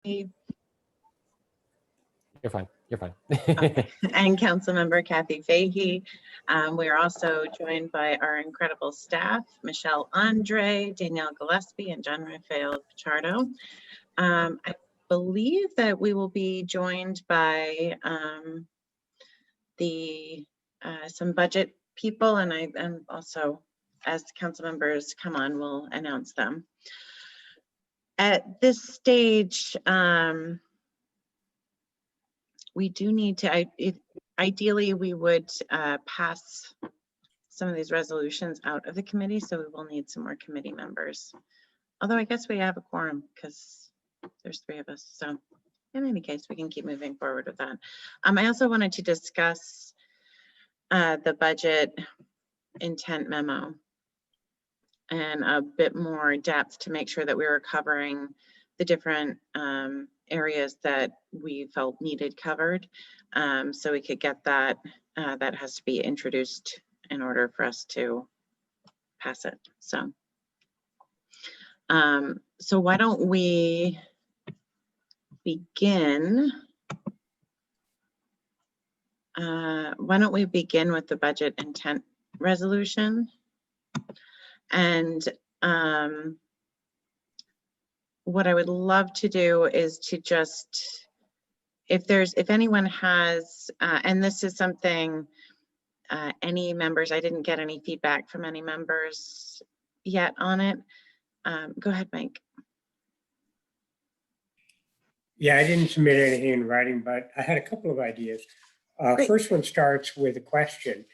You're fine. You're fine. Okay. And Councilmember Kathy Fahey. We are also joined by our incredible staff, Michelle Andre, Danielle Gillespie, and John Rafael Pichardo. I believe that we will be joined by some budget people, and I'm also, as council members come on, we'll announce them. At this stage, we do need to, ideally, we would pass some of these resolutions out of the committee, so we will need some more committee members. Although I guess we have a quorum because there's 3 of us. So in any case, we can keep moving forward with that. I also wanted to discuss the budget intent memo and a bit more depth to make sure that we were covering the different areas that we felt needed covered. So we could get that, that has to be introduced in order for us to pass it. So, so why don't we begin? Why don't we begin with the budget intent resolution? And what I would love to do is to just, if anyone has, and this is something, any members, I didn't get any feedback from any members yet on it. Go ahead, Mike. Yeah, I didn't submit anything in writing, but I had a couple of ideas. First one starts with a question.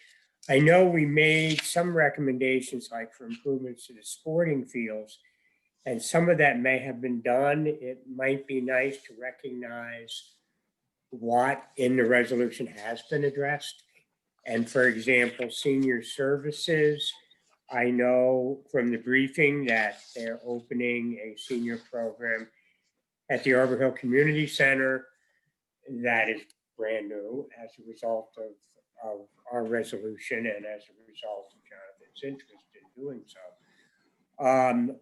I know we made some recommendations like for improvements to the sporting fields, and some of that may have been done. It might be nice to recognize what in the resolution has been addressed. And for example, senior services, I know from the briefing that they're opening a senior program at the Arbor Hill Community Center that is brand new as a result of our resolution and as a result of Jonathan's interest in doing so.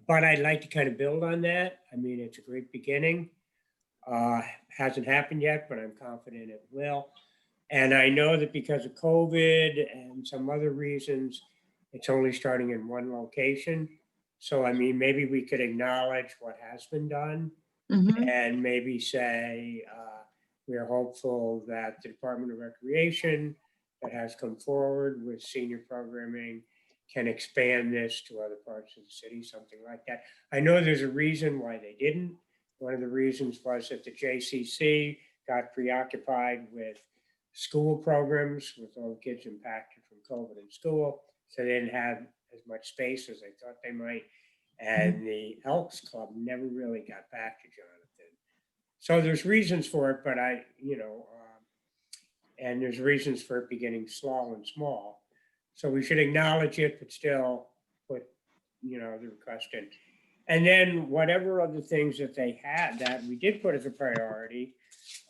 But I'd like to kind of build on that. I mean, it's a great beginning. Hasn't happened yet, but I'm confident it will. And I know that because of COVID and some other reasons, it's only starting in one location. So, I mean, maybe we could acknowledge what has been done. Mm-hmm. And maybe say we are hopeful that the Department of Recreation that has come forward with senior programming can expand this to other parts of the city, something like that. I know there's a reason why they didn't. One of the reasons was that the JCC got preoccupied with school programs with all the kids impacted from COVID in school. So they didn't have as much space as they thought they might. And the Elks Club never really got back to Jonathan. So there's reasons for it, but and there's reasons for it beginning slow and small. So we should acknowledge it, but still put, the request in. And then whatever other things that they had that we did put as a priority,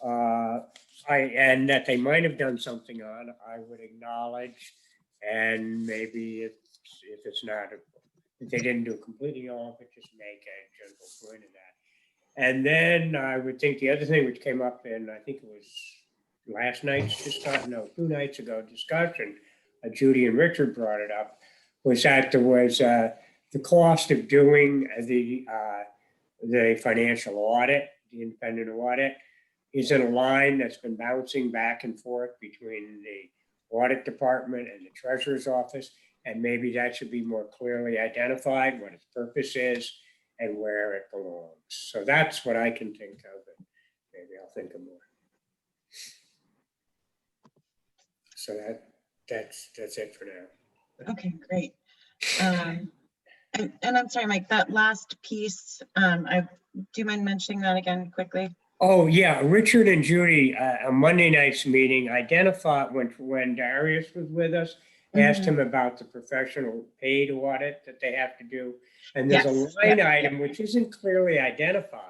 and that they might have done something on, I would acknowledge, and maybe if it's not if they didn't do it completely all, but just make a general point of that. And then I would think the other thing which came up in, I think it was last night's 2 nights ago discussion, Judy and Richard brought it up, was that there was the cost of doing the financial audit, the independent audit, is in a line that's been bouncing back and forth between the audit department and the treasurer's office. And maybe that should be more clearly identified, what its purpose is and where it belongs. So that's what I can think of, and maybe I'll think of more. So that's it for now. Okay, great. And I'm sorry, Mike, that last piece, do you mind mentioning that again quickly? Oh yeah, Richard and Judy, a Monday night's meeting, identified when Darius was with us, asked him about the professional paid audit that they have to do. And there's a line item which isn't clearly identified,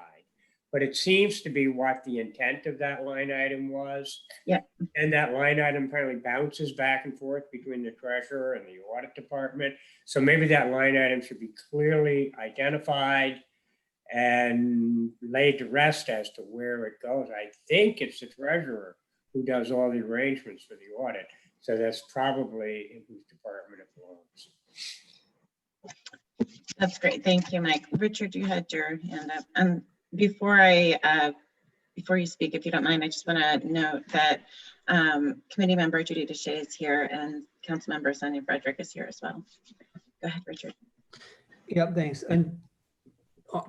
but it seems to be what the intent of that line item was. Yeah. And that line item apparently bounces back and forth between the treasurer and the audit department. So maybe that line item should be clearly identified and laid to rest as to where it goes. I think it's the treasurer who does all the arrangements for the audit. So that's probably in whose department it belongs. That's great. Thank you, Mike. Richard, you had your hand up. And before you speak, if you don't mind, I just want to note that committee member Judy Deshay is here and council member Sonia Frederick is here as well. Go ahead, Richard. Yeah, thanks. And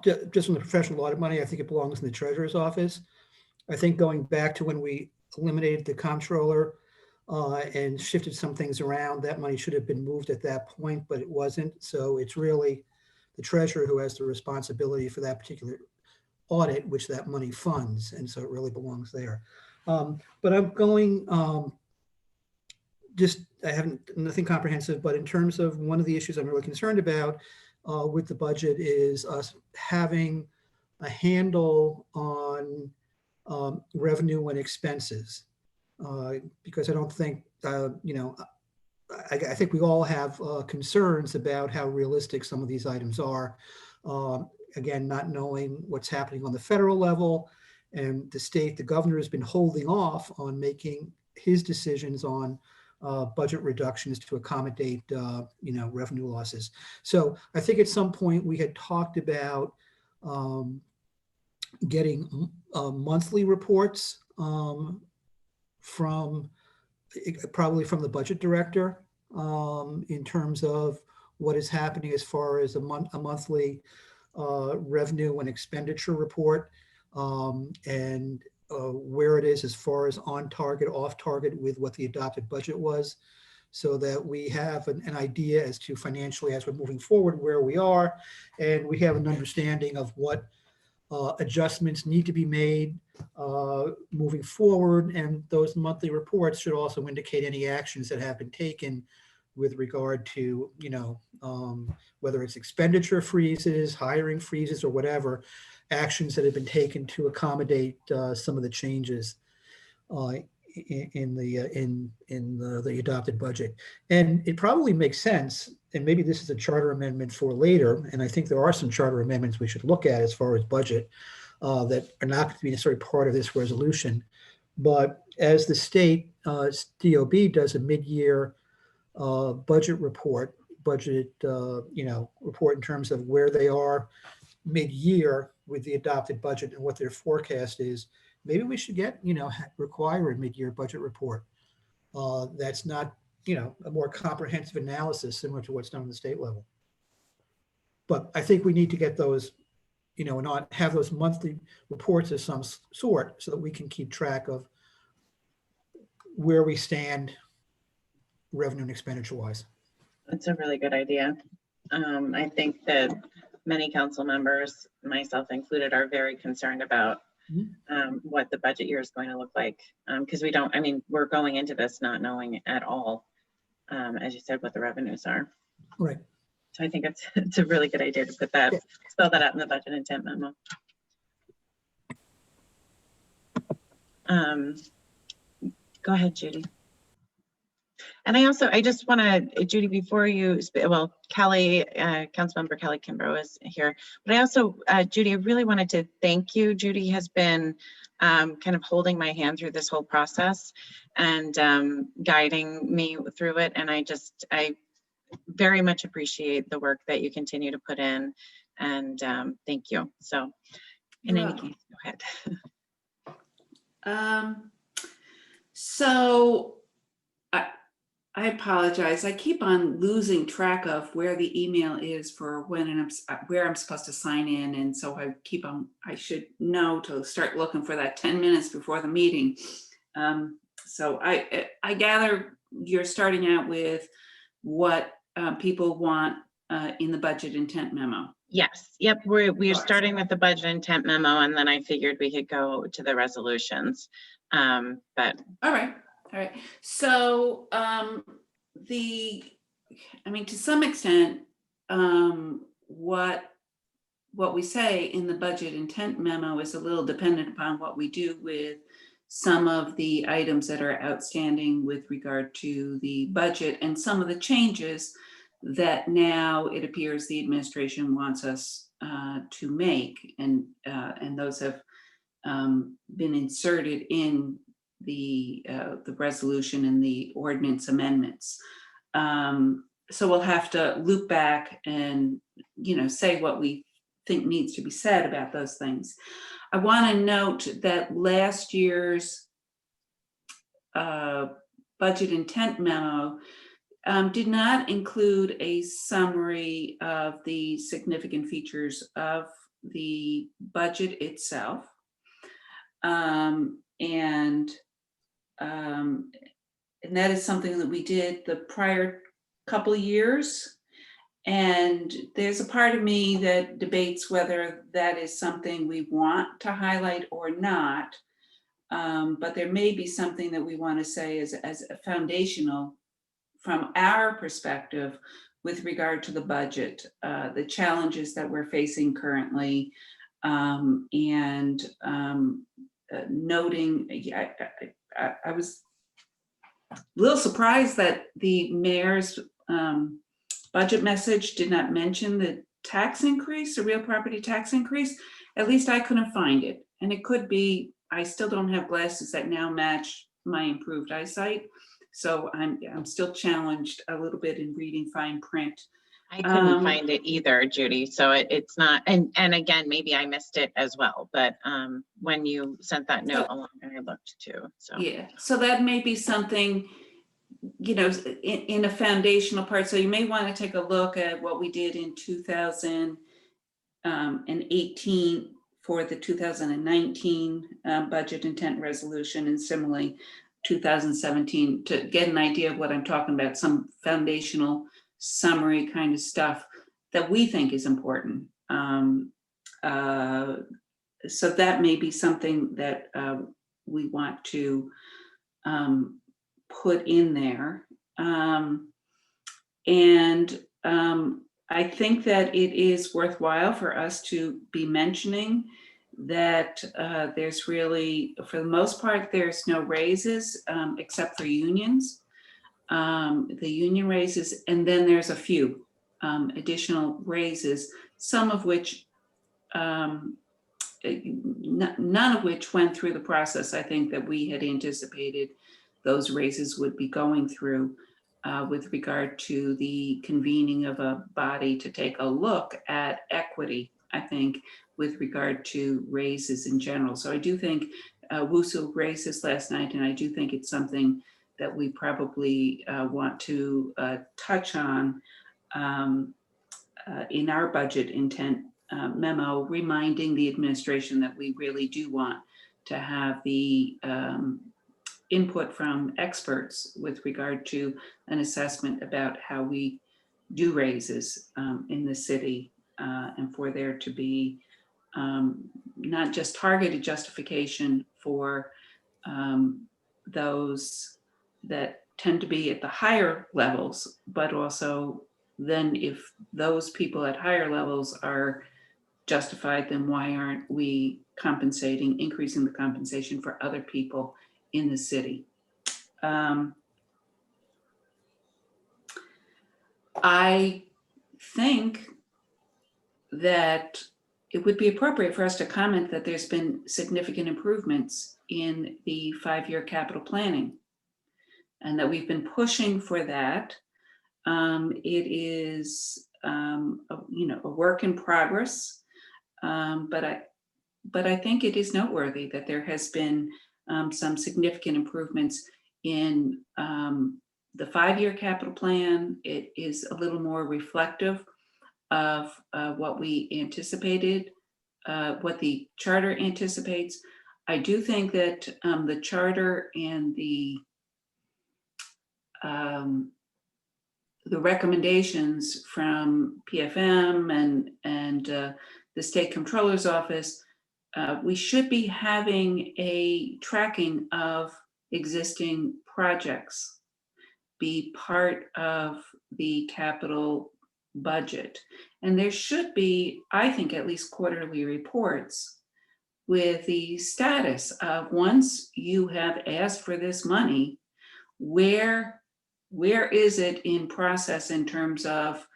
just on the professional audit money, I think it belongs in the treasurer's office. I think going back to when we eliminated the comptroller and shifted some things around, that money should have been moved at that point, but it wasn't. So it's really the treasurer who has the responsibility for that particular audit, which that money funds. And so it really belongs there. But I'm going, I haven't, nothing comprehensive, but in terms of one of the issues I'm really concerned about with the budget is us having a handle on revenue and expenses. Because I don't think, I think we all have concerns about how realistic some of these items are. Again, not knowing what's happening on the federal level, and the governor has been holding off on making his decisions on budget reductions to accommodate, revenue losses. So I think at some point we had talked about getting monthly reports probably from the budget director in terms of what is happening as far as a monthly revenue and expenditure report and where it is as far as on target, off target with what the adopted budget was, so that we have an idea as to financially as we're moving forward where we are, and we have an understanding of what adjustments need to be made moving forward. And those monthly reports should also indicate any actions that have been taken with regard to, whether it's expenditure freezes, hiring freezes, or whatever actions that have been taken to accommodate some of the changes in the adopted budget. And it probably makes sense, and maybe this is a charter amendment for later, and I think there are some charter amendments we should look at as far as budget that are not going to be necessarily part of this resolution. But as the state DOB does a mid-year budget report in terms of where they are mid-year with the adopted budget and what their forecast is, maybe we should require a mid-year budget report. That's not, a more comprehensive analysis similar to what's done on the state level. But I think we need to get those, and not have those monthly reports of some sort so that we can keep track of where we stand revenue and expenditure wise. That's a really good idea. I think that many council members, myself included, are very concerned about what the budget year is going to look like. Because we're going into this not knowing at all, as you said, what the revenues are. Right. So I think it's a really good idea to put that, spell that out in the budget intent memo. Go ahead, Judy. And I just want to, Judy, before you, Kelly, Councilmember Kelly Kimbrough is here, but I also, Judy, I really wanted to thank you. Judy has been kind of holding my hand through this whole process and guiding me through it. And I very much appreciate the work that you continue to put in, and thank you. So in any case, go ahead. So I apologize. I keep on losing track of where the email is for where I'm supposed to sign in. And so I should know to start looking for that 10 minutes before the meeting. So I gather you're starting out with what people want in the budget intent memo. Yes. Yep. We're starting with the budget intent memo, and then I figured we could go to the resolutions. But All right. So to some extent, what we say in the budget intent memo is a little dependent upon what we do with some of the items that are outstanding with regard to the budget and some of the changes that now it appears the administration wants us to make, and those have been inserted in the resolution and the ordinance amendments. So we'll have to loop back and, say what we think needs to be said about those things. I want to note that last year's budget intent memo did not include a summary of the significant features of the budget itself. And that is something that we did the prior couple of years. And there's a part of me that debates whether that is something we want to highlight or not. But there may be something that we want to say as a foundational from our perspective with regard to the budget, the challenges that we're facing currently, and noting, I was a little surprised that the mayor's budget message did not mention the tax increase, the real property tax increase. At least I couldn't find it. And it could be, I still don't have glasses that now match my improved eyesight. So I'm still challenged a little bit in reading fine print. I couldn't find it either, Judy. So it's not, and again, maybe I missed it as well, but when you sent that note along, I looked too, so. Yeah, so that may be something, in a foundational part. So you may want to take a look at what we did in 2018 for the 2019 budget intent resolution, and similarly 2017, to get an idea of what I'm talking about, some foundational summary kind of stuff that we think is important. So that may be something that we want to put in there. I think that it is worthwhile for us to be mentioning that there's really, for the most part, there's no raises except for unions, the union raises, and then there's a few additional raises, some of which, none of which went through the process, I think, that we had anticipated those raises would be going through with regard to the convening of a body to take a look at equity, I think, with regard to raises in general. So I do think Wusu raised this last night, and I do think it's something that we probably want to touch on in our budget intent memo, reminding the administration that we really do want to have the input from experts with regard to an assessment about how we do raises in the city, and for there to be not just targeted justification for those that tend to be at the higher levels, but also then if those people at higher levels are justified, then why aren't we increasing the compensation for other people in the city? I think that it would be appropriate for us to comment that there's been significant improvements in the 5-year capital planning, and that we've been pushing for that. It is, a work in progress, but I think it is noteworthy that there has been some significant improvements in the 5-year capital plan. It is a little more reflective of what we anticipated, what the charter anticipates. I do think that the charter and the recommendations from PFM and the state comptroller's office, we should be having a tracking of existing projects be part of the capital budget. And there should be, I think, at least quarterly reports with the status of, once you have asked for this money, where is it in process in terms of,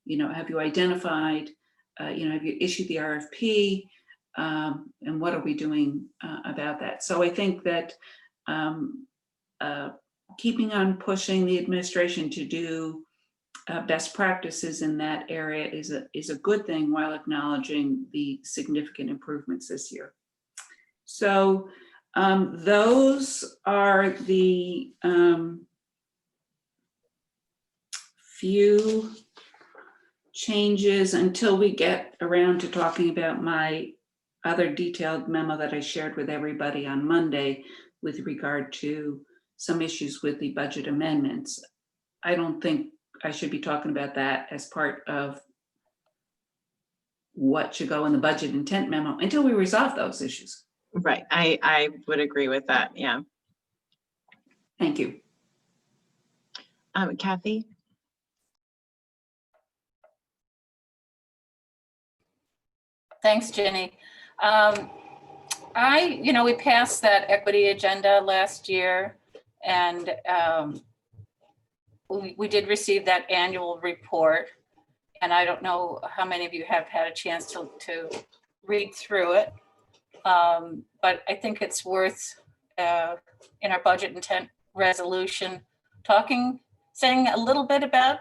have you identified have you issued the RFP? And what are we doing about that? So I think that keeping on pushing the administration to do best practices in that area is a good thing, while acknowledging the significant improvements this year. So those are the few changes until we get around to talking about my other detailed memo that I shared with everybody on Monday with regard to some issues with the budget amendments. I don't think I should be talking about that as part of what should go in the budget intent memo until we resolve those issues. Right, I would agree with that, yeah. Thank you. Kathy? Thanks, Jenny. We passed that equity agenda last year, and we did receive that annual report. And I don't know how many of you have had a chance to read through it. But I think it's worth, in our budget intent resolution, saying a little bit about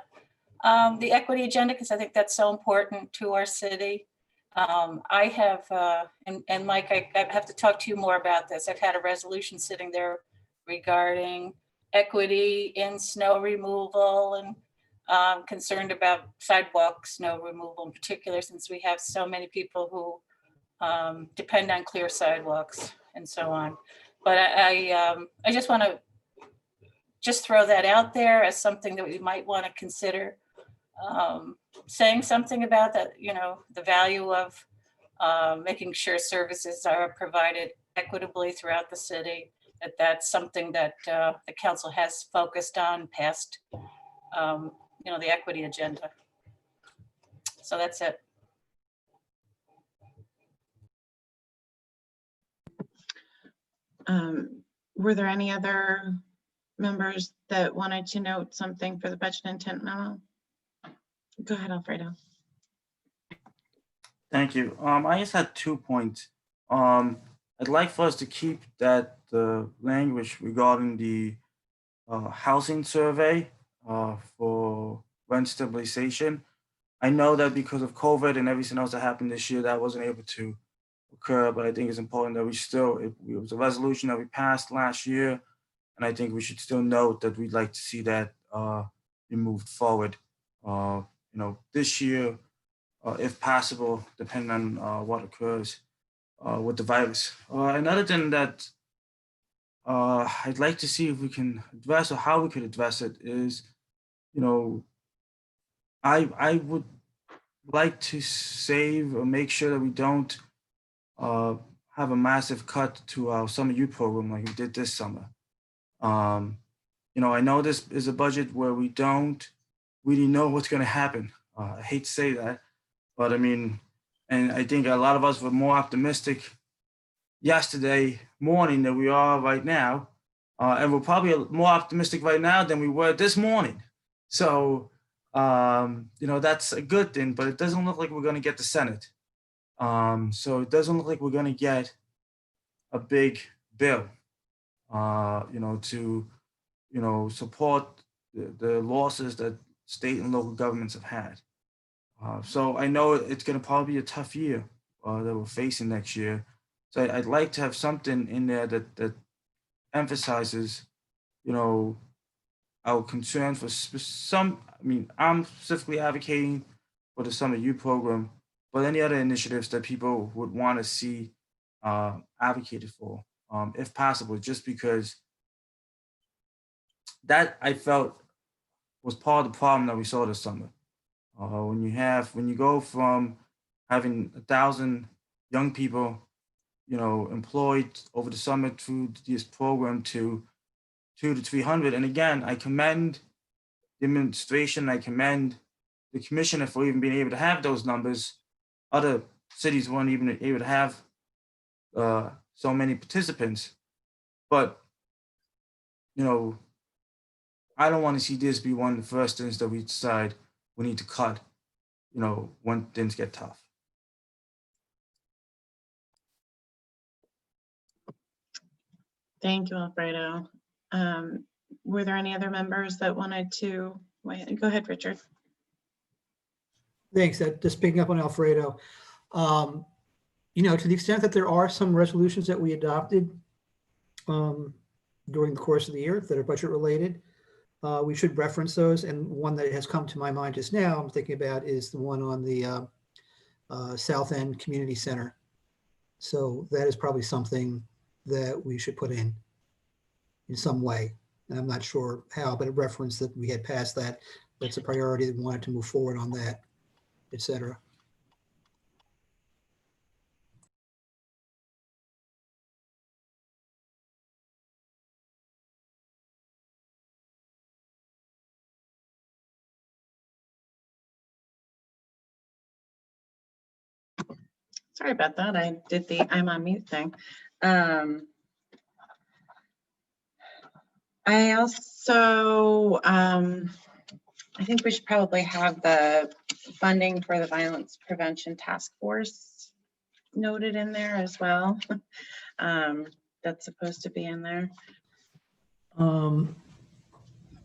the equity agenda, because I think that's so important to our city. I have, and Mike, I have to talk to you more about this. I've had a resolution sitting there regarding equity in snow removal, and concerned about sidewalk snow removal in particular, since we have so many people who depend on clear sidewalks and so on. But I just want to throw that out there as something that we might want to consider. Saying something about that, the value of making sure services are provided equitably throughout the city, that's something that the council has focused on past, the equity agenda. So that's it. Were there any other members that wanted to note something for the budget intent memo? Go ahead, Alfredo. Thank you. I just had 2 points. I'd like for us to keep the language regarding the housing survey for rent stabilization. I know that because of COVID and everything else that happened this year, that wasn't able to occur, but I think it's important that it was a resolution that we passed last year, and I think we should still note that we'd like to see that be moved forward. This year, if possible, depending on what occurs with the virus. And other than that, I'd like to see if we can address, or how we could address it is, I would like to save or make sure that we don't have a massive cut to our summer youth program like we did this summer. I know this is a budget where we don't really know what's going to happen. I hate to say that, but and I think a lot of us were more optimistic yesterday morning than we are right now. And we're probably more optimistic right now than we were this morning. So, that's a good thing, but it doesn't look like we're going to get the Senate. So it doesn't look like we're going to get a big bill, to, support the losses that state and local governments have had. So I know it's going to probably be a tough year that we're facing next year. So I'd like to have something in there that emphasizes, our concern for some. I'm specifically advocating for the summer youth program, but any other initiatives that people would want to see advocated for, if possible, just because that I felt was part of the problem that we saw this summer. When you go from having 1,000 young people, employed over the summer through this program to 200 to 300, and again, I commend the administration, I commend the commissioner for even being able to have those numbers. Other cities weren't even able to have so many participants, but I don't want to see this be one of the first things that we decide we need to cut, when things get tough. Thank you, Alfredo. Were there any other members that wanted to, go ahead, Richard. Thanks. Just picking up on Alfredo. To the extent that there are some resolutions that we adopted during the course of the year that are budget related, we should reference those. And one that has come to my mind just now, I'm thinking about, is the one on the South End Community Center. So that is probably something that we should put in some way. And I'm not sure how, but a reference that we had passed that. That's a priority, that we wanted to move forward on that, et cetera. Sorry about that. I did the I'm on mute thing. I also, I think we should probably have the funding for the Violence Prevention Task Force noted in there as well. That's supposed to be in there.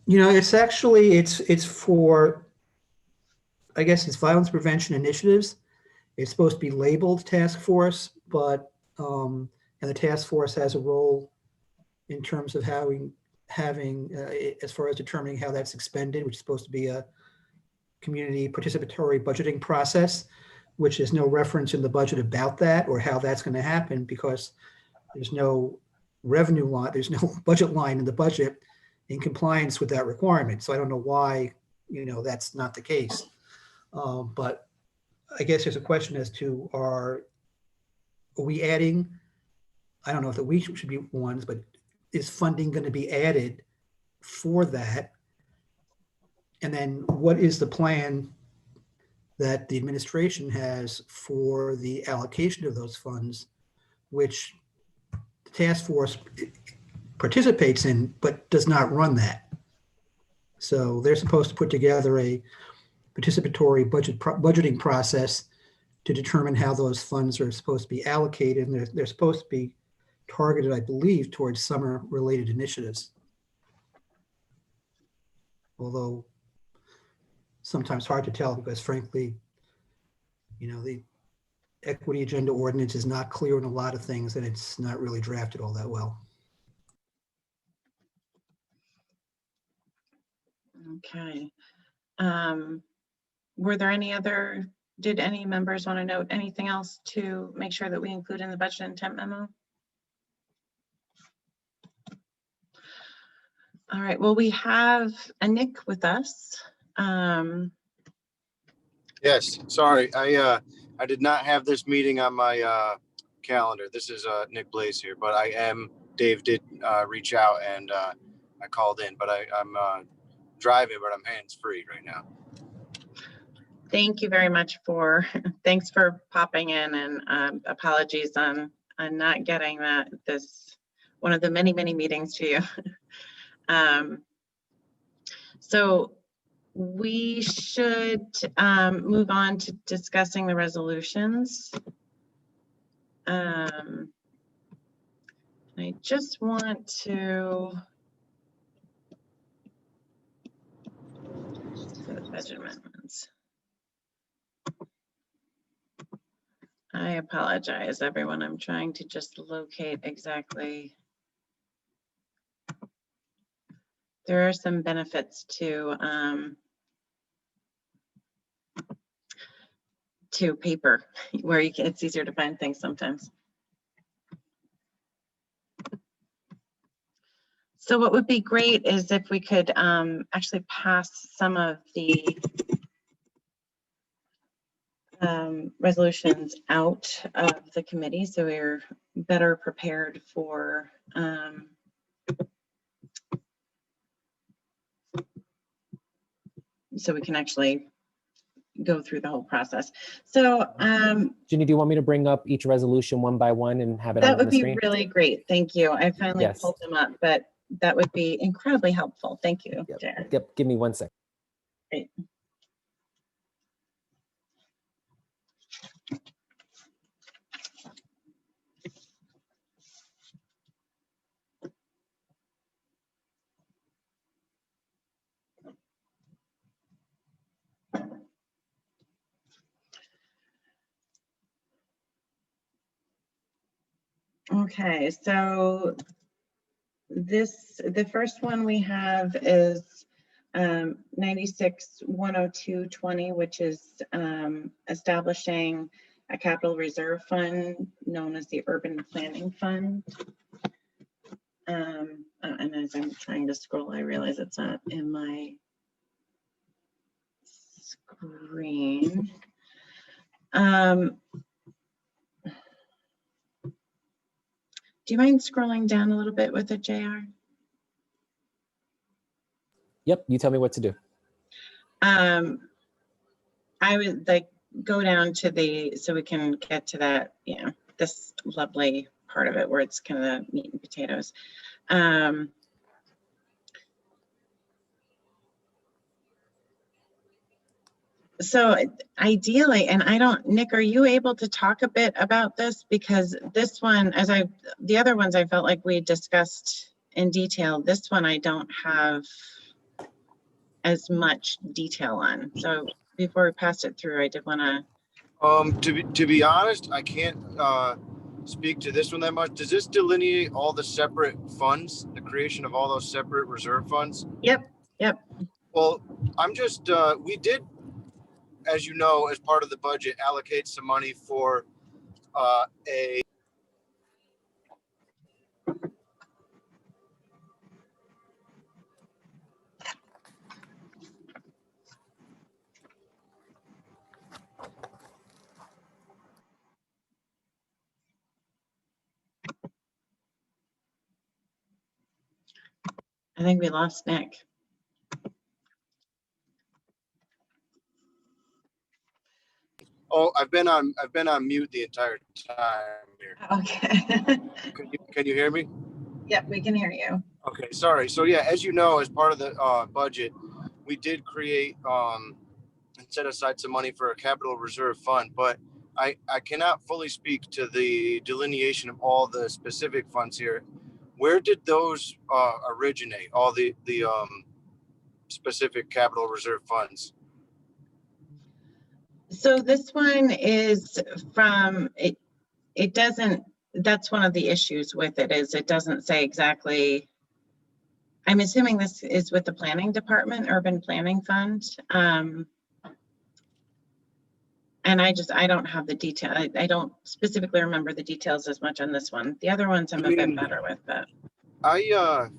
It's actually, it's for, I guess it's violence prevention initiatives. It's supposed to be labeled task force, but, and the task force has a role in terms of having, as far as determining how that's expended, which is supposed to be a community participatory budgeting process, which is no reference in the budget about that or how that's going to happen, because there's no revenue line, there's no budget line in the budget in compliance with that requirement. So I don't know why, that's not the case. But I guess there's a question as to, are we adding, I don't know if the we should be ones, but is funding going to be added for that? And then what is the plan that the administration has for the allocation of those funds, which the task force participates in, but does not run that? So they're supposed to put together a participatory budgeting process to determine how those funds are supposed to be allocated. And they're supposed to be targeted, I believe, towards summer-related initiatives. Although sometimes hard to tell, because frankly, the equity agenda ordinance is not clear on a lot of things, and it's not really drafted all that well. Okay. Were there did any members want to note anything else to make sure that we include in the budget intent memo? All right, well, we have a Nick with us. Yes, sorry, I did not have this meeting on my calendar. This is Nick Blaze here, but Dave did reach out and I called in, but I'm driving, but I'm hands-free right now. Thank you very much thanks for popping in, and apologies on not getting one of the many meetings to you. So we should move on to discussing the resolutions. I just want to for the budget amendments. I apologize, everyone. I'm trying to just locate exactly. There are some benefits to paper where it's easier to find things sometimes. So what would be great is if we could actually pass some of the resolutions out of the committee, so we're better prepared for so we can actually go through the whole process. So Ginny, do you want me to bring up each resolution one by one and have it that on would the be screen? really great. Thank you. I finally Yes. pulled them up, but that would be incredibly helpful. Thank you, Jared. Yep, give me 1 second. Great. Okay, so the first one we have is 96-102-20, which is establishing a capital reserve fund known as the Urban Planning Fund. And as I'm trying to scroll, I realize it's not in my screen. Do you mind scrolling down a little bit with it, JR? Yep, you tell me what to do. I would like go down to the, so we can get to that, you know, this lovely part of it where it's kind of meat and potatoes. So ideally, and I don't, Nick, are you able to talk a bit about this? Because this one, the other ones I felt like we discussed in detail. This one I don't have as much detail on. So before we pass it through, I did want to. To be honest, I can't speak to this one that much. Does this delineate all the separate funds, the creation of all those separate reserve funds? Yep. Well, I'm just, we did, as you know, as part of the budget, allocate some money for a I think we lost Nick. Oh, I've been on mute the entire time here. Okay. Can you hear me? Yep, we can hear you. Okay, sorry. So yeah, as you know, as part of the budget, we did create and set aside some money for a capital reserve fund, but I cannot fully speak to the delineation of all the specific funds here. Where did those originate? All the specific capital reserve funds? So this one is from it. It doesn't. That's one of the issues with it is it doesn't say exactly. I'm assuming this is with the planning department, urban planning fund. And I don't have the detail. I don't specifically remember the details as much on this one. The other ones I'm a bit better with, but. I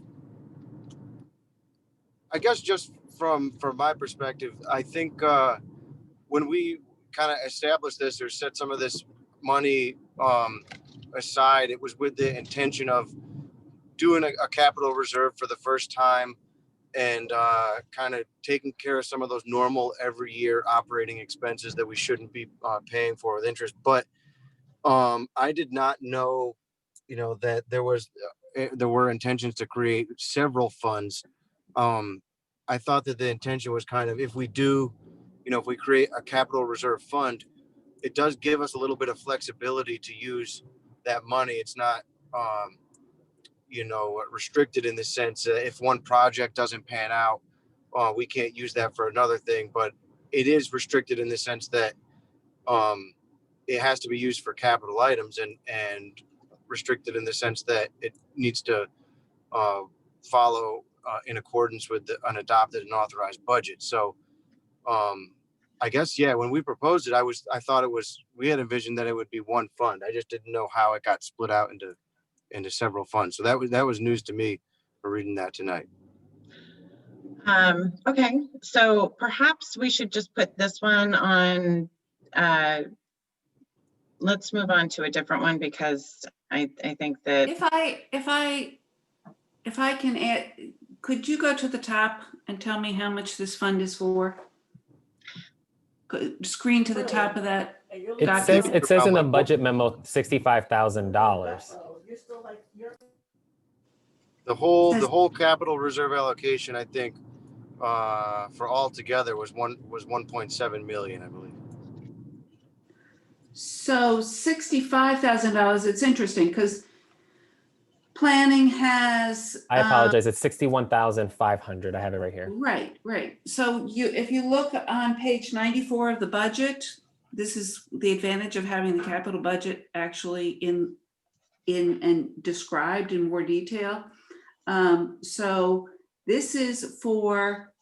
guess just from my perspective, I think when we kind of established this or set some of this money aside, it was with the intention of doing a capital reserve for the first time and kind of taking care of some of those normal every year operating expenses that we shouldn't be paying for with interest. But I did not know, that there were intentions to create several funds. I thought that the intention was kind of if we create a capital reserve fund, it does give us a little bit of flexibility to use that money. It's not, restricted in the sense that if one project doesn't pan out, we can't use that for another thing. But it is restricted in the sense that it has to be used for capital items and restricted in the sense that it needs to follow in accordance with an adopted and authorized budget. So I guess, yeah, when we proposed it, I thought we had envisioned that it would be one fund. I just didn't know how it got split out into several funds. So that was news to me for reading that tonight. Okay, so perhaps we should just put this one on, let's move on to a different one because I think that, If I can add, could you go to the top and tell me how much this fund is for? Screen to the top of that. It says in the budget memo, $65,000. The whole capital reserve allocation, I think, for all together was 1.7 million, I believe. So $65,000, it's interesting because planning has. I apologize. It's 61,500. I have it right here. Right. So if you look on page 94 of the budget, this is the advantage of having the capital budget actually in and described in more detail. So this is for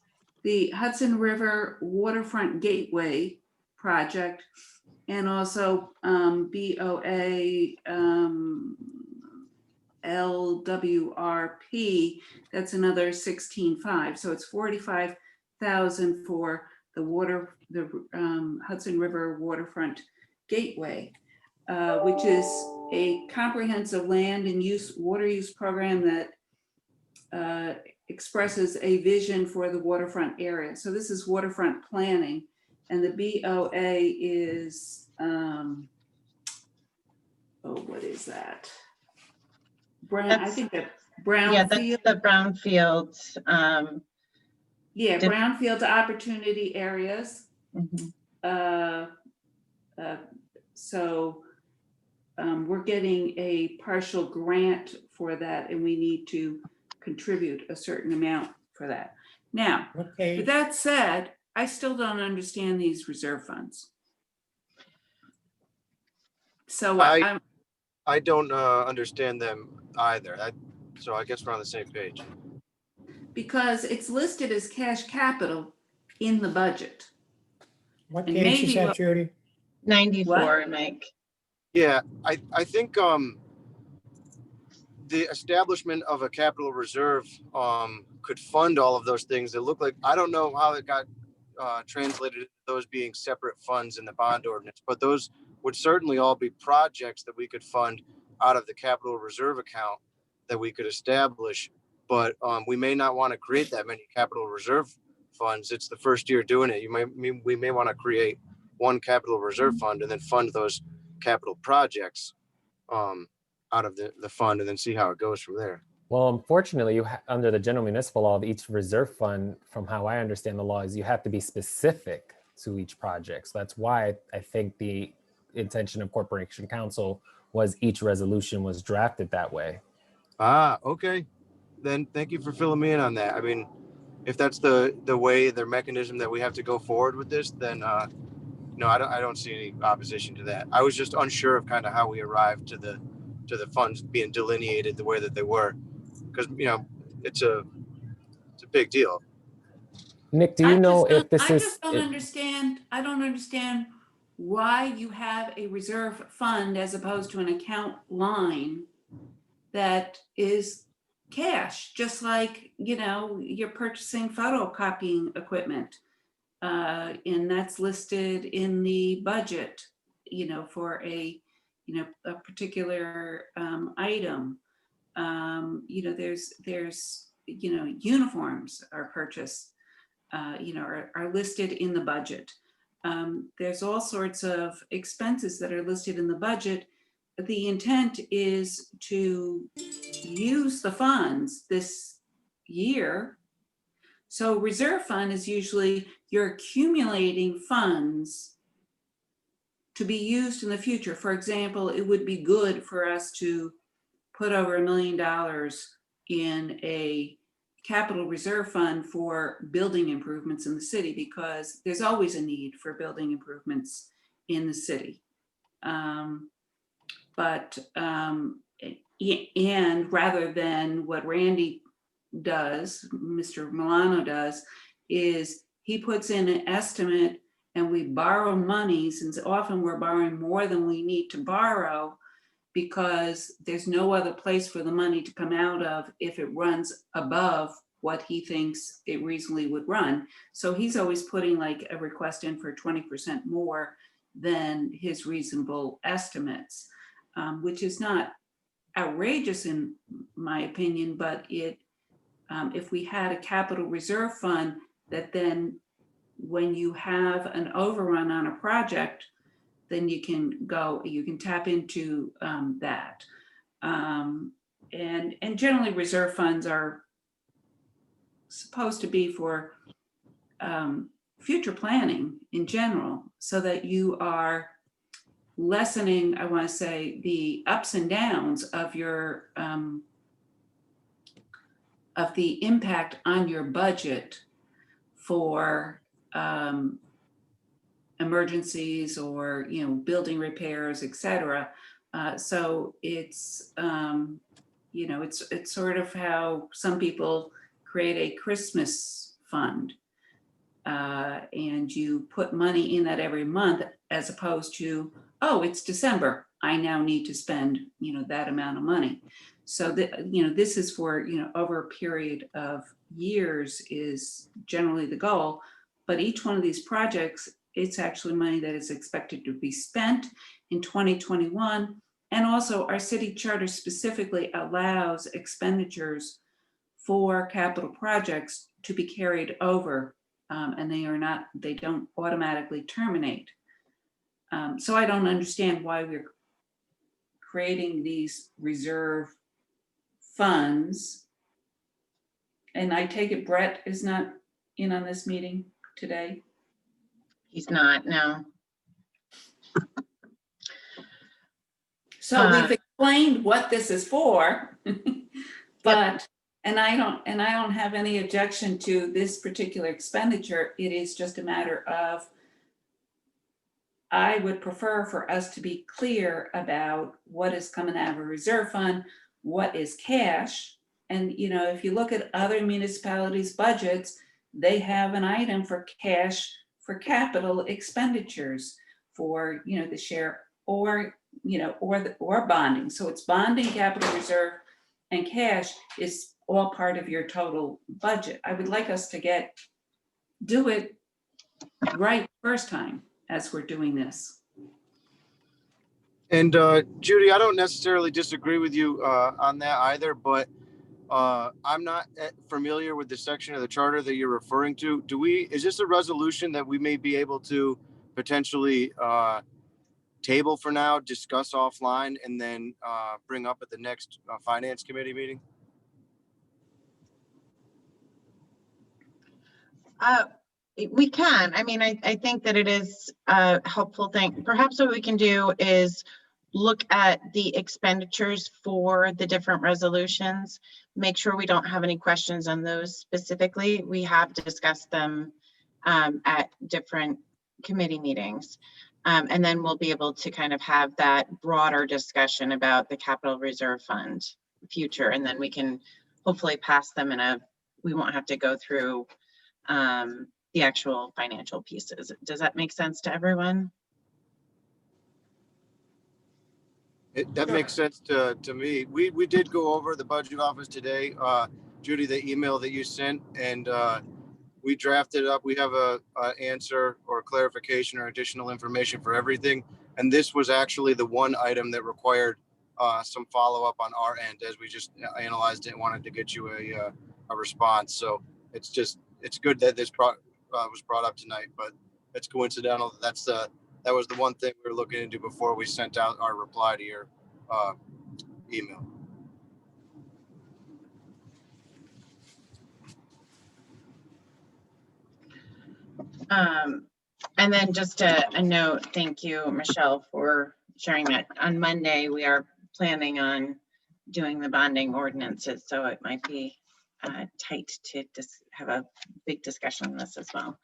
the Hudson River Waterfront Gateway project, and also BOA LWRP, that's another 16.5. So it's 45,000 for the Hudson River Waterfront Gateway, which is a comprehensive land and water use program that expresses a vision for the waterfront area. So this is waterfront planning, and the BOA is, what is that? I think that Yeah, that's brownfield. the brownfield. Yeah, brownfield opportunity areas. Mhm. So we're getting a partial grant for that, and we need to contribute a certain amount for that. Now, What page? with that said, I still don't understand these reserve funds. So I don't understand them either. So I guess we're on the same page. because it's listed as cash capital in the budget. What And page is maybe that, what- Judy? 94, Mike. Yeah, I think the establishment of a capital reserve could fund all of those things. It looked like, I don't know how it got translated, those being separate funds in the bond ordinance, but those would certainly all be projects that we could fund out of the capital reserve account that we could establish. But we may not want to create that many capital reserve funds. It's the first year doing it. We may want to create one capital reserve fund and then fund those capital projects out of the fund, and then see how it goes from there. Well, unfortunately, under the general municipal law of each reserve fund, from how I understand the law, is you have to be specific to each project. So that's why I think the intention of Corporation Council was each resolution was drafted that way. Ah, okay. Then thank you for filling me in on that. I mean, if that's the way, the mechanism that we have to go forward with this, then no, I don't see any opposition to that. I was just unsure of kind of how we arrived to the funds being delineated the way that they were, because it's a big deal. Nick, do you know if this I is? just don't understand. I don't understand why you have a reserve fund as opposed to an account line that is cash, just like, you're purchasing photocopying equipment. And that's listed in the budget, for a particular item. There's uniforms are purchased, are listed in the budget. There's all sorts of expenses that are listed in the budget. The intent is to use the funds this year. So reserve fund is usually you're accumulating funds to be used in the future. For example, it would be good for us to put over $1 million in a capital reserve fund for building improvements in the city, because there's always a need for building improvements in the city. And rather than what Randy does, Mr. Milano does, is he puts in an estimate and we borrow monies, and often we're borrowing more than we need to borrow because there's no other place for the money to come out of if it runs above what he thinks it reasonably would run. So he's always putting like a request in for 20% more than his reasonable estimates, which is not outrageous in my opinion, but if we had a capital reserve fund that then when you have an overrun on a project, then you can tap into that. And generally reserve funds are supposed to be for future planning in general, so that you are lessening, I want to say, the ups and downs of your of the impact on your budget for emergencies or building repairs, etc. So it's, you know, it's sort of how some people create a Christmas fund. And you put money in that every month as opposed to, oh, it's December, I now need to spend, you know, that amount of money. So that, you know, this is for, you know, over a period of years is generally the goal. But each one of these projects, it's actually money that is expected to be spent in 2021. And also our city charter specifically allows expenditures for capital projects to be carried over, and they don't automatically terminate. So I don't understand why we're creating these reserve funds. And I take it Brett is not in on this meeting today? He's not, no. So we've explained what this is for, but, and I don't have any objection to this particular expenditure. It is just a matter of, I would prefer for us to be clear about what is coming out of a reserve fund, what is cash. And, you know, if you look at other municipalities' budgets, they have an item for cash for capital expenditures for, you know, the share or, you know, or bonding. So it's bonding, capital reserve, and cash is all part of your total budget. I would like us to do it right first time as we're doing this. And Judy, I don't necessarily disagree with you on that either, but I'm not familiar with the section of the charter that you're referring to. Is this a resolution that we may be able to potentially table for now, discuss offline, and then bring up at the next finance committee meeting? We can. I mean, I think that it is a helpful thing. Perhaps what we can do is look at the expenditures for the different resolutions, make sure we don't have any questions on those specifically. We have discussed them at different committee meetings. And then we'll be able to kind of have that broader discussion about the capital reserve fund future. And then we can hopefully pass them we won't have to go through the actual financial pieces. Does that make sense to everyone? That makes sense to me. We did go over the budget office today, Judy, the email that you sent, and we drafted up. We have a answer or clarification or additional information for everything. And this was actually the one item that required some follow up on our end as we just analyzed it and wanted to get you a response. So it's good that this was brought up tonight, but it's coincidental that was the one thing we were looking into before we sent out our reply to your email. And then just a note, thank you, Michelle, for sharing that. On Monday, we are planning on doing the bonding ordinances, so it might be tight to just have a big discussion on this as well.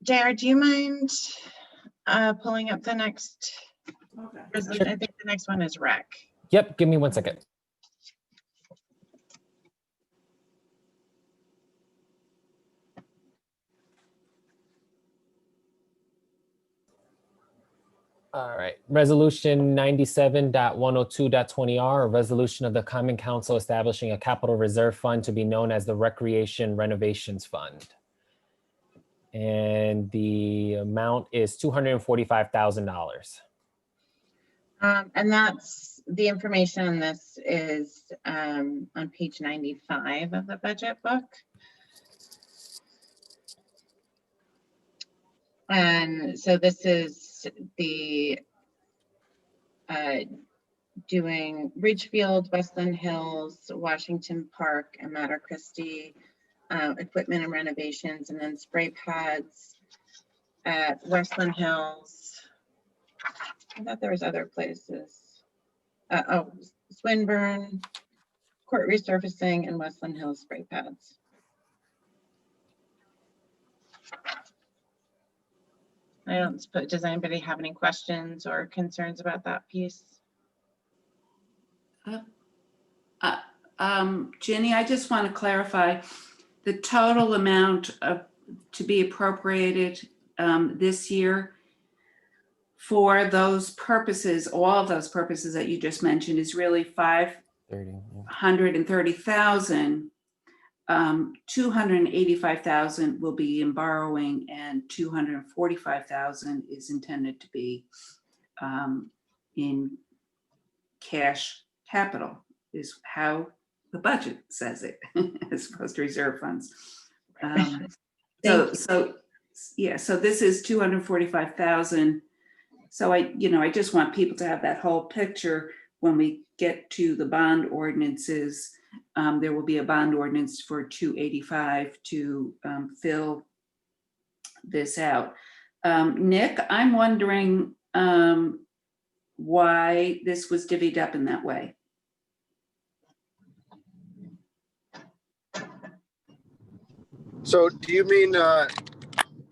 JR, do you mind pulling up the next resolution? I think the next one is rec. Yep, give me 1 second. All right, resolution 97.102.20R, a resolution of the Common Council establishing a capital reserve fund to be known as the Recreation Renovations Fund. And the amount is $245,000. And that's the information on this is on page 95 of the budget book. And so this is the doing Ridgefield, Westland Hills, Washington Park, and Mater Christie, equipment and renovations, and then spray pads at Westland Hills. I thought there was other places. Swinburne, court resurfacing, and Westland Hills spray pads. I don't suppose, does anybody have any questions or concerns about that piece? Ginny, I just want to clarify the total amount to be appropriated this year for those purposes, all of those purposes that you just mentioned, is really 30. Yeah. 530,000. 285,000 will be in borrowing, and 245,000 is intended to be in cash capital, is how the budget says it, as opposed to reserve funds. So this is 245,000. So I just want people to have that whole picture when we get to the bond ordinances. There will be a bond ordinance for 285 to fill this out. Nick, I'm wondering why this was divvied up in that way. So do you mean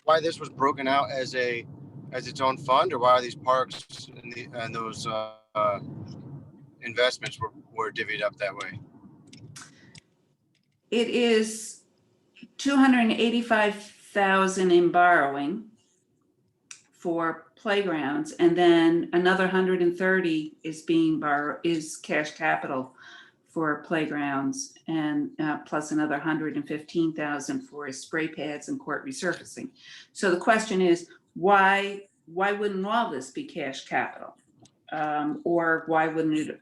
why this was broken out as its own fund, or why these parks and those investments were divvied up that way? It is 285,000 in borrowing for playgrounds, and then another 130 is cash capital for playgrounds, and plus another 115,000 for spray pads and court resurfacing. So the question is, why wouldn't all this be cash capital? Or why wouldn't it,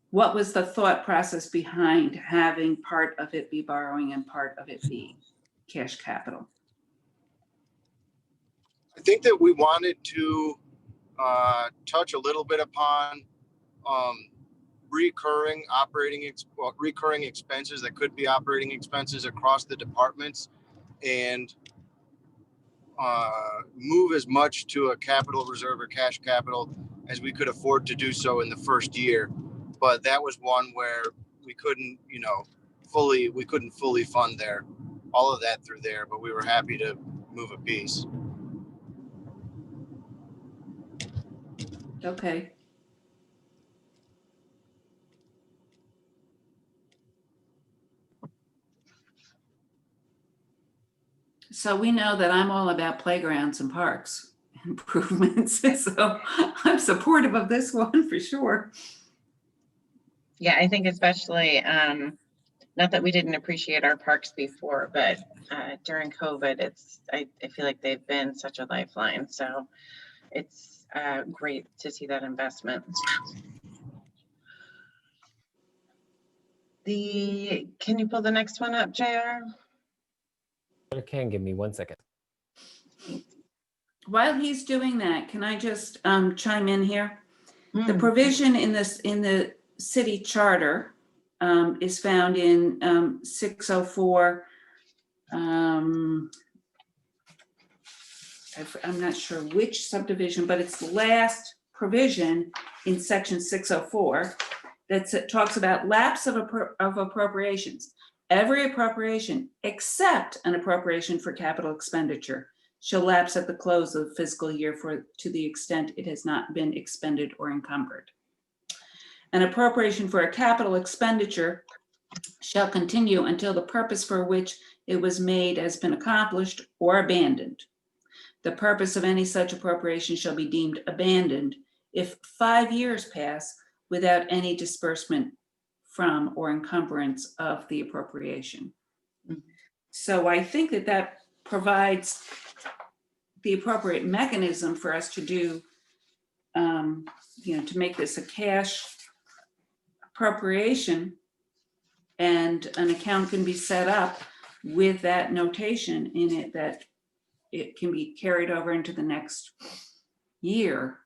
what was the thought process behind having part of it be borrowing and part of it be cash capital? I think that we wanted to touch a little bit upon recurring expenses that could be operating expenses across the departments, and move as much to a capital reserve or cash capital as we could afford to do so in the first year. But that was one where we couldn't fully fund all of that through there, but we were happy to move a piece. Okay. So we know that I'm all about playgrounds and parks improvements, so I'm supportive of this one for sure. Yeah, I think especially, not that we didn't appreciate our parks before, but during COVID, I feel like they've been such a lifeline. So it's great to see that investment. Can you pull the next one up, JR? You can give me 1 second. While he's doing that, can I just chime in here? The provision in the city charter is found in 604. I'm not sure which subdivision, but it's the last provision in section 604 that talks about lapse of appropriations. Every appropriation except an appropriation for capital expenditure shall lapse at the close of the fiscal year to the extent it has not been expended or encumbered. An appropriation for a capital expenditure shall continue until the purpose for which it was made has been accomplished or abandoned. The purpose of any such appropriation shall be deemed abandoned if 5 years pass without any disbursement from or encumbrance of the appropriation. So I think that provides the appropriate mechanism for us to do, to make this a cash appropriation, and an account can be set up with that notation in it that it can be carried over into the next year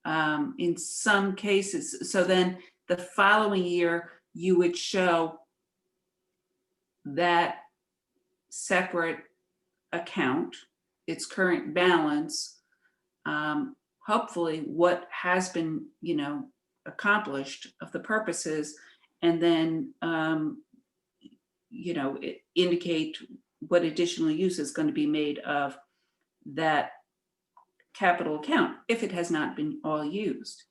in some cases. So then the following year, you would show that separate account, its current balance, hopefully what has been, accomplished of the purposes, and then, indicate what additional use is going to be made of that capital account if it has not been all used.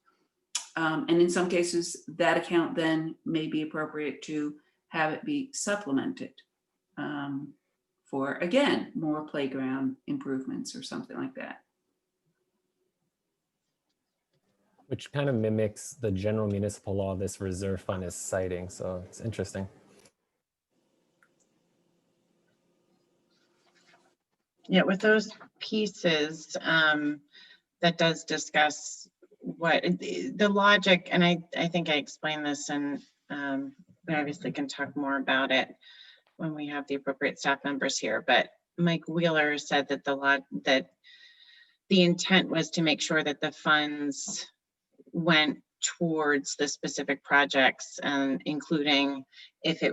And in some cases, that account then may be appropriate to have it be supplemented for, again, more playground improvements or something like that. Which kind of mimics the general municipal law this reserve fund is citing. So it's interesting. Yeah, with those pieces, that does discuss what the logic, and I think I explained this, and we obviously can talk more about it when we have the appropriate staff members here. But Mike Wheeler said that that the intent was to make sure that the funds went towards the specific projects, and including if they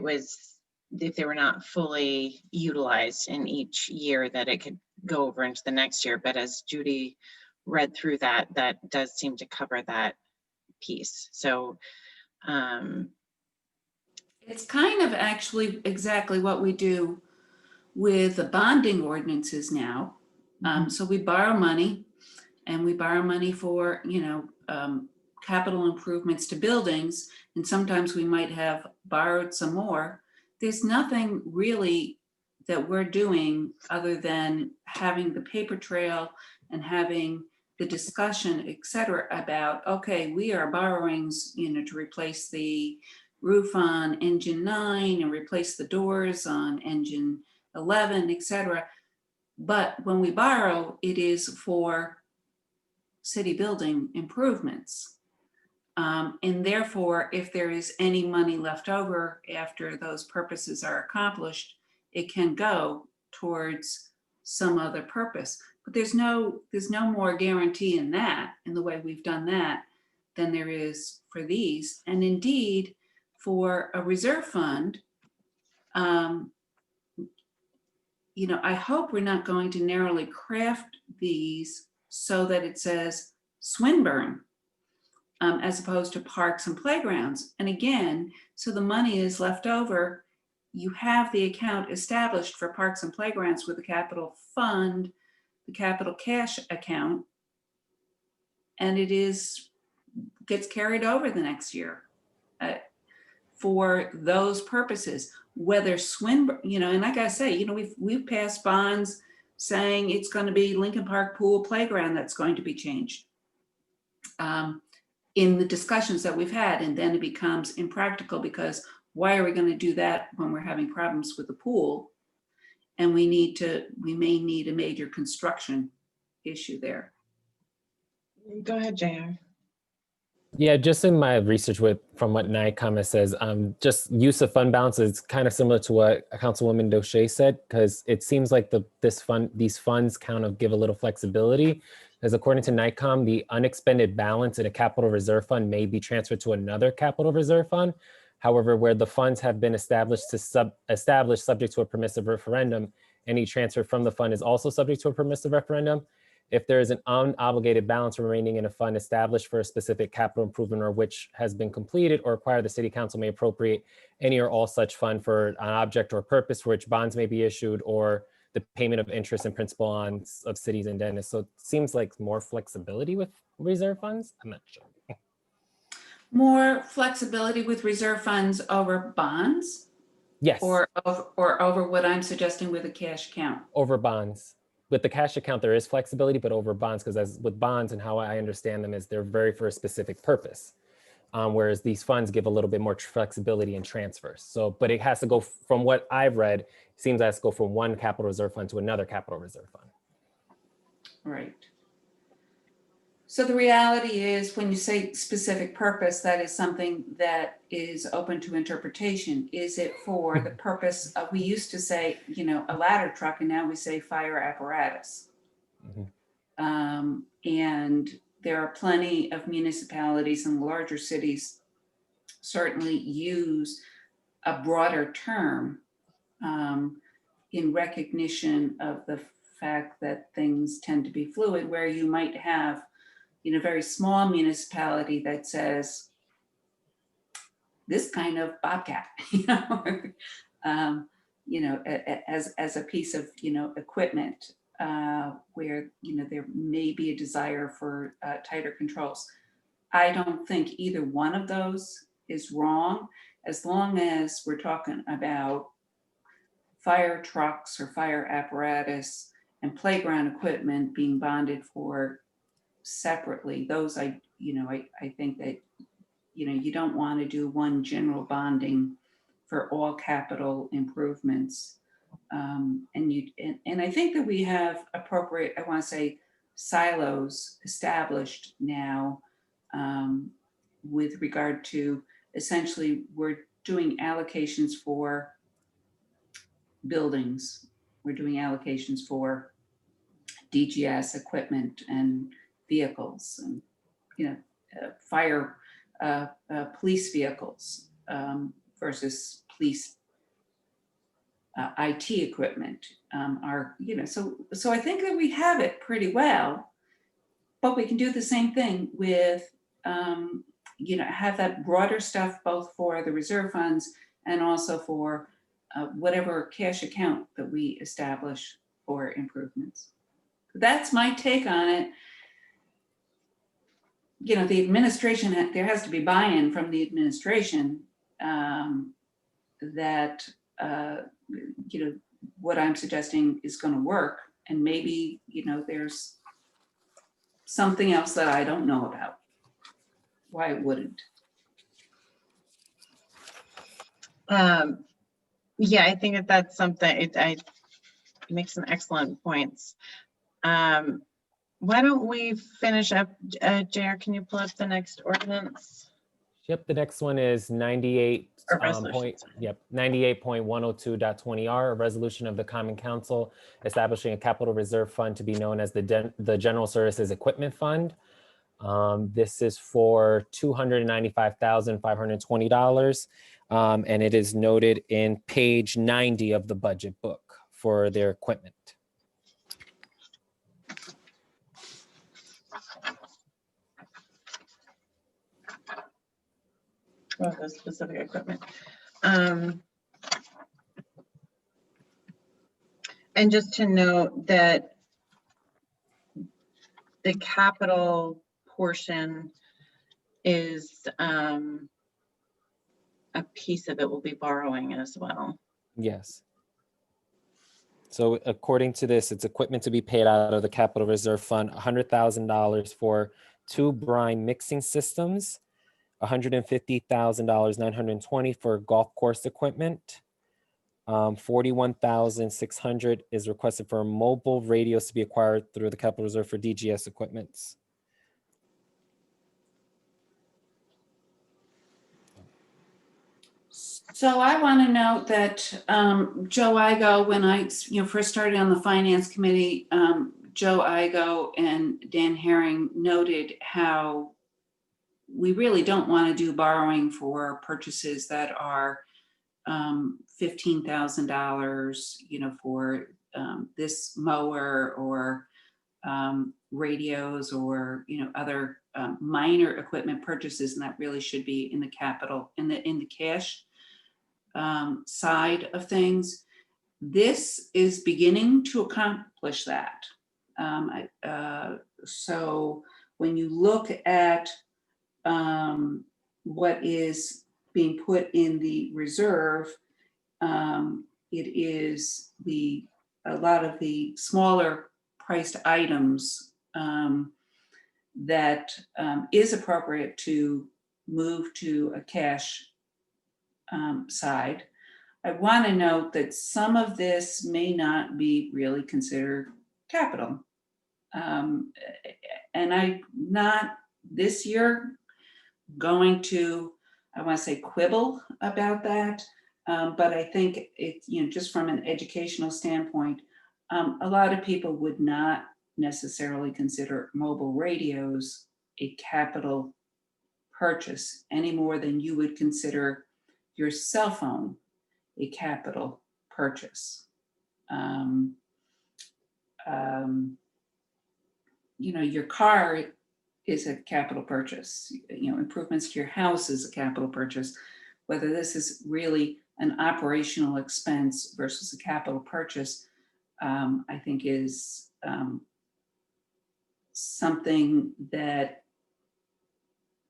were not fully utilized in each year, that it could go over into the next year. But as Judy read through that does seem to cover that piece. So it's kind of actually exactly what we do with the bonding ordinances now. So we borrow money, and we borrow money for, capital improvements to buildings. And sometimes we might have borrowed some more. There's nothing really that we're doing other than having the paper trail and having the discussion, et cetera, about, okay, we are borrowings, to replace the roof on engine 9 and replace the doors on engine 11, et cetera. But when we borrow, it is for city building improvements. And therefore, if there is any money left over after those purposes are accomplished, it can go towards some other purpose. But there's no more guarantee in that, in the way we've done that, than there is for these. And indeed, for a reserve fund, I hope we're not going to narrowly craft these so that it says Swinburne, as opposed to parks and playgrounds. And again, so the money is left over. You have the account established for parks and playgrounds with the capital fund, the capital cash account, and it gets carried over the next year for those purposes. Whether Swinburne, and I gotta say, we've passed bonds saying it's going to be Lincoln Park Pool Playground that's going to be changed in the discussions that we've had, and then it becomes impractical because why are we going to do that when we're having problems with the pool? And we may need a major construction issue there. go ahead, JR. Yeah, just in my research from what NICOM says, just use of fund balance is kind of similar to what Councilwoman Doche said, because it seems like these funds kind of give a little flexibility. Because according to NICOM, the unexpended balance in a capital reserve fund may be transferred to another capital reserve fund. However, where the funds have been established subject to a permissive referendum, any transfer from the fund is also subject to a permissive referendum. If there is an unobligated balance remaining in a fund established for a specific capital improvement or which has been completed or acquired, the city council may appropriate any or all such fund for an object or purpose for which bonds may be issued or the payment of interest and principal on of cities and dentists. So it seems like more flexibility with reserve funds. I'm not sure. More flexibility with reserve funds over bonds? Yes. Or over what I'm suggesting with a cash account? Over bonds. With the cash account, there is flexibility, but over bonds, because as with bonds and how I understand them is they're very for a specific purpose. Whereas these funds give a little bit more flexibility in transfers. So, but it has to go from what I've read, it seems it has to go from one capital reserve fund to another capital reserve fund. Right. So the reality is when you say specific purpose, that is something that is open to interpretation. Is it for the purpose of, we used to say, a ladder truck, and now we say fire apparatus. Mm-hmm. And there are plenty of municipalities and larger cities certainly use a broader term in recognition of the fact that things tend to be fluid, where you might have a very small municipality that says this kind of bobcat, as a piece of, equipment. where, there may be a desire for tighter controls. I don't think either one of those is wrong, as long as we're talking about fire trucks or fire apparatus and playground equipment being bonded for separately. Those I think that, you don't want to do one general bonding for all capital improvements. And I think that we have appropriate, I want to say, silos established now, with regard to, essentially, we're doing allocations for buildings. We're doing allocations for DGS equipment and vehicles, and fire, police vehicles, versus police IT equipment. So I think that we have it pretty well, but we can do the same thing with, have that broader stuff both for the reserve funds and also for whatever cash account that we establish for improvements. That's my take on it. The administration, there has to be buy-in from the administration, that, what I'm suggesting is going to work. And maybe, there's something else that I don't know about. Why it wouldn't. Yeah, I think that's something, it makes some excellent points. Why don't we finish up? JR, can you pull up the next ordinance? Yep, the next one is 98 Or resolution, sorry. 98.102.20R, a resolution of the Common Council establishing a capital reserve fund to be known as the General Services Equipment Fund. This is for $295,520, and it is noted in page 90 of the budget book for their equipment. Or the specific equipment. And just to note that the capital portion is a piece of it will be borrowing as well. Yes. So according to this, it's equipment to be paid out of the capital reserve fund, $100,000 for 2 brine mixing systems, $150,920 for golf course equipment. 41,600 is requested for mobile radios to be acquired through the capital reserve for DGS equipments. So I want to note that Joe Igo, when I first started on the finance committee, Joe Igo and Dan Herring noted how we really don't want to do borrowing for purchases that are $15,000, for this mower or radios or other minor equipment purchases, and that really should be in the capital, in the cash side of things. This is beginning to accomplish that. So when you look at what is being put in the reserve, it is a lot of the smaller priced items that is appropriate to move to a cash side. I want to note that some of this may not be really considered capital. And I'm not this year going to, I want to say, quibble about that. But I think it, just from an educational standpoint, a lot of people would not necessarily consider mobile radios a capital purchase any more than you would consider your cell phone a capital purchase. Your car is a capital purchase. Improvements to your house is a capital purchase. Whether this is really an operational expense versus a capital purchase, I think is something that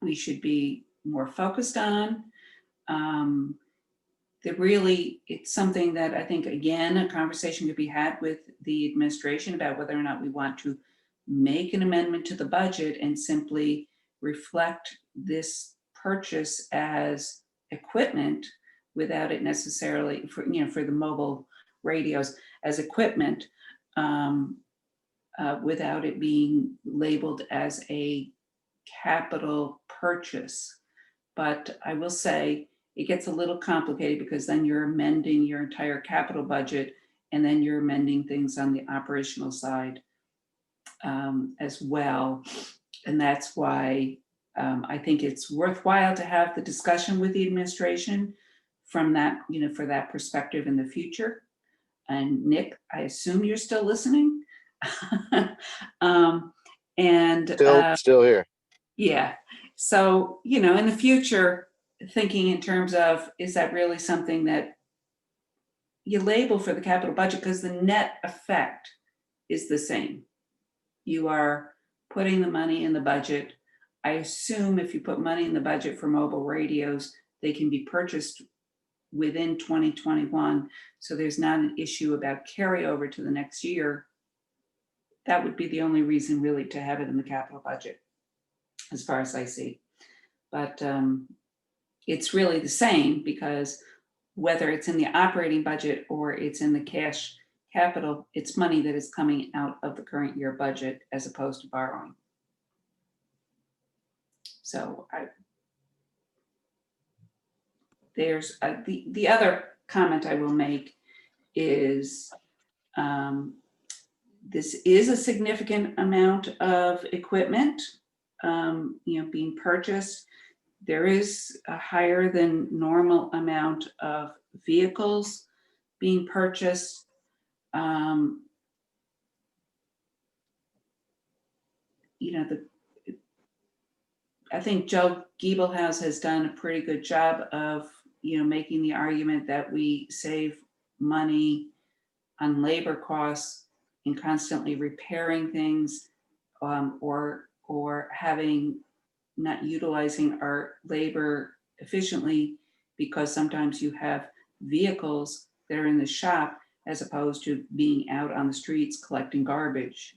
we should be more focused on. It's something that I think, again, a conversation could be had with the administration about whether or not we want to make an amendment to the budget and simply reflect this purchase as equipment without it necessarily, for the mobile radios, as equipment, without it being labeled as a capital purchase. But I will say it gets a little complicated because then you're amending your entire capital budget and then you're amending things on the operational side as well. And that's why I think it's worthwhile to have the discussion with the administration from that, for that perspective in the future. And Nick, I assume you're still listening. Still here. Yeah. So, in the future, thinking in terms of, is that really something that you label for the capital budget? Because the net effect is the same. You are putting the money in the budget. I assume if you put money in the budget for mobile radios, they can be purchased within 2021. So there's not an issue about carryover to the next year. That would be the only reason really to have it in the capital budget, as far as I see. But it's really the same, because whether it's in the operating budget or it's in the cash capital, it's money that is coming out of the current year budget as opposed to borrowing. So there's the other comment I will make is this is a significant amount of equipment being purchased. There is a higher than normal amount of vehicles being purchased. I think Joe Giebelhaus has done a pretty good job of, making the argument that we save money on labor costs in constantly repairing things, or not utilizing our labor efficiently, because sometimes you have vehicles that are in the shop as opposed to being out on the streets collecting garbage.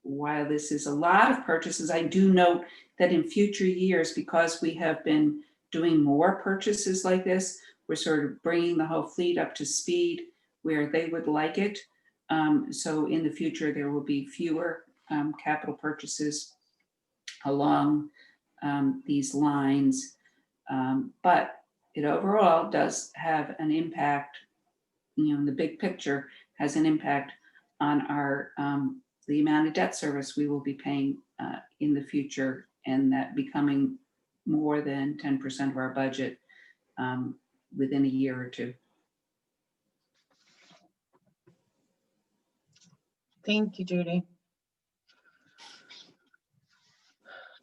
While this is a lot of purchases, I do note that in future years, because we have been doing more purchases like this, we're sort of bringing the whole fleet up to speed where they would like it. So in the future, there will be fewer capital purchases along these lines. But it overall does have an impact, in the big picture, has an impact on our the amount of debt service we will be paying in the future, and that becoming more than 10% of our budget within a year or two. Thank you, Judy.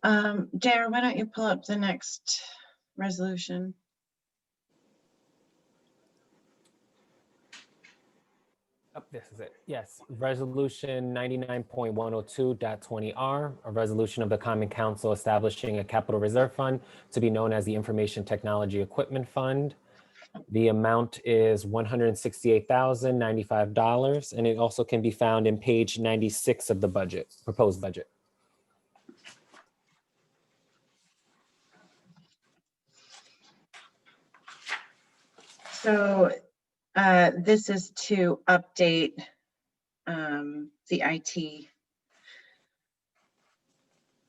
Jar, why don't you pull up the next resolution? Oh, this is it. Yes, resolution 99.102.20R, a resolution of the Common Council establishing a capital reserve fund to be known as the Information Technology Equipment Fund. The amount is $168,095, and it also can be found in page 96 of the budget, proposed budget. So this is to update the IT.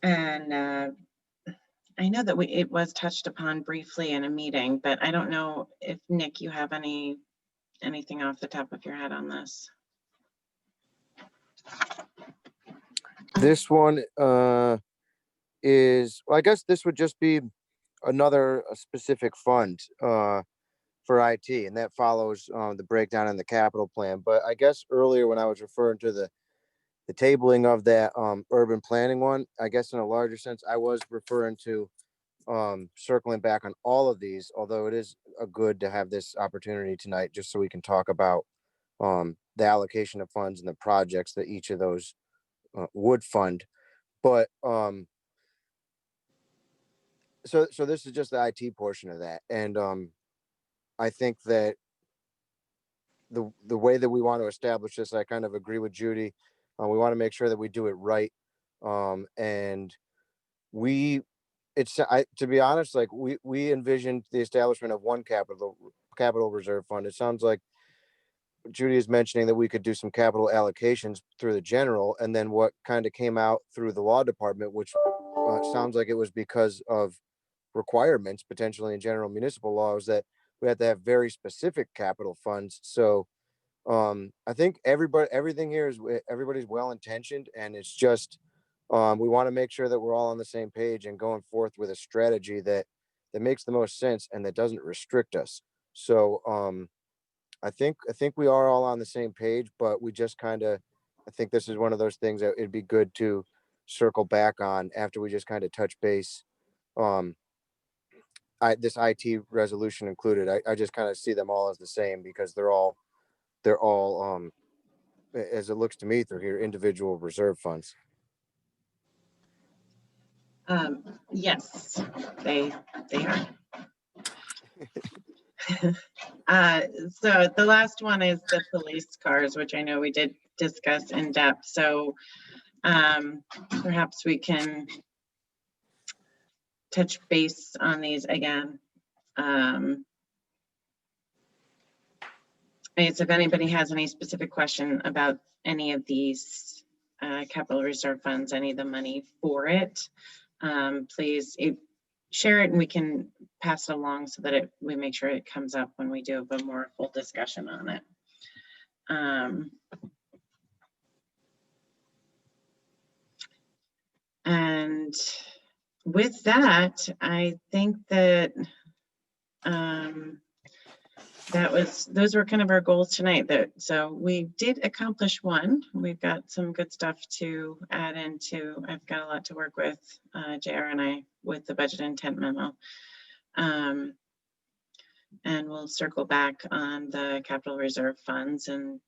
And I know that it was touched upon briefly in a meeting, but I don't know if Nick, you have anything off the top of your head on this. This one is, well, I guess this would just be another specific fund for IT, and that follows the breakdown in the capital plan. But I guess earlier when I was referring to the tabling of that urban planning one, I guess in a larger sense, I was referring to circling back on all of these, although it is good to have this opportunity tonight just so we can talk about the allocation of funds and the projects that each of those would fund. But so this is just the IT portion of that. And I think that the way that we want to establish this, I kind of agree with Judy. We want to make sure that we do it right. And to be honest, like we envisioned the establishment of one capital reserve fund. It sounds like Judy is mentioning that we could do some capital allocations through the general, and then what kind of came out through the law department, which sounds like it was because of requirements potentially in general municipal laws that we had to have very specific capital funds. So I think everything here is everybody's well intentioned, and it's just we want to make sure that we're all on the same page and going forth with a strategy that makes the most sense and that doesn't restrict us. So I think we are all on the same page, but we just I think this is one of those things that it'd be good to circle back on after we just kind of touch base. This IT resolution included, I just kind of see them all as the same because they're all as it looks to me through here, individual reserve funds. Yes, they are. So the last one is the police cars, which I know we did discuss in depth. So perhaps we can touch base on these again. I guess if anybody has any specific question about any of these capital reserve funds, any of the money for it, please share it and we can pass it along so that we make sure it comes up when we do a more full discussion on it. And with that, I think that those were kind of our goals tonight. So we did accomplish one. We've got some good stuff to add into. I've got a lot to work with, JR and I, with the budget intent memo. And we'll circle back on the capital reserve funds and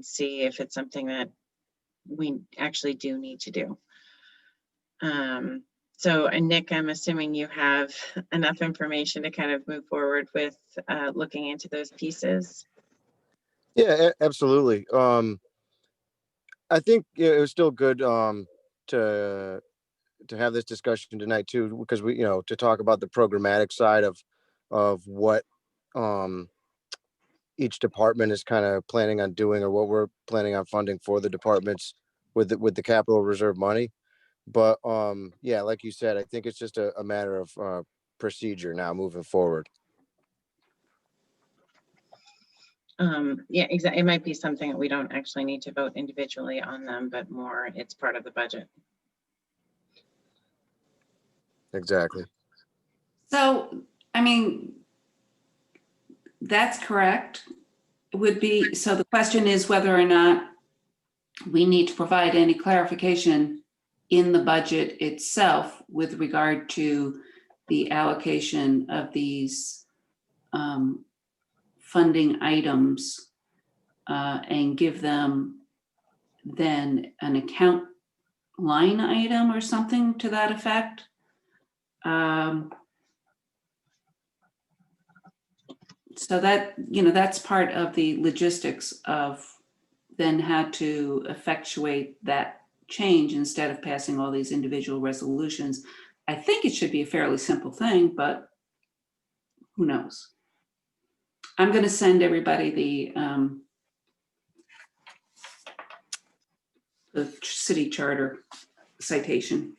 see if it's something that we actually do need to do. So Nick, I'm assuming you have enough information to kind of move forward with looking into those pieces. Yeah, absolutely. I think it was still good to have this discussion tonight too, because we, to talk about the programmatic side of what each department is kind of planning on doing or what we're planning on funding for the departments with the capital reserve money. But yeah, like you said, I think it's just a matter of procedure now moving forward. Yeah, exactly. It might be something that we don't actually need to vote individually on them, but more it's part of the budget. Exactly. So, I mean, that's correct. It would be, so the question is whether or not we need to provide any clarification in the budget itself with regard to the allocation of these funding items and give them then an account line item or something to that effect. So that, that's part of the logistics of then how to effectuate that change instead of passing all these individual resolutions. I think it should be a fairly simple thing, but who knows? I'm going to send everybody the city charter citation.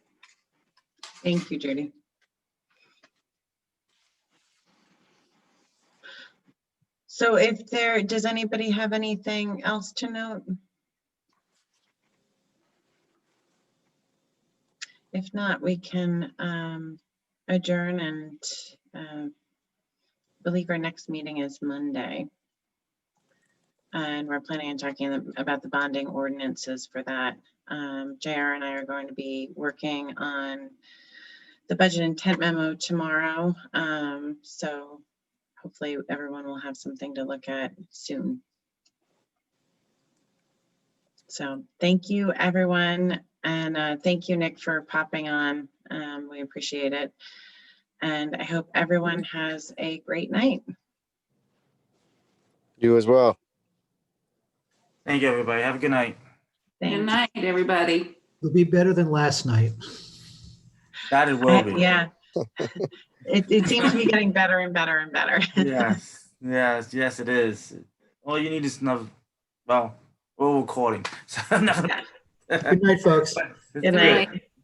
Thank you, Judy. So does anybody have anything else to note? If not, we can adjourn and believe our next meeting is Monday. And we're planning on talking about the bonding ordinances for that. JR and I are going to be working on the budget intent memo tomorrow. So hopefully everyone will have something to look at soon. So thank you, everyone. And thank you, Nick, for popping on. We appreciate it. And I hope everyone has a great night. You as well. Thank you, everybody. Have a good night. Good Thanks. night, everybody. It'll be better than last night. That it will be. Yeah. It seems to be getting better and better and better. Yes, yes, yes, it is. All you need is another, well, we're recording. So another. Yeah. Good night, folks. Good night.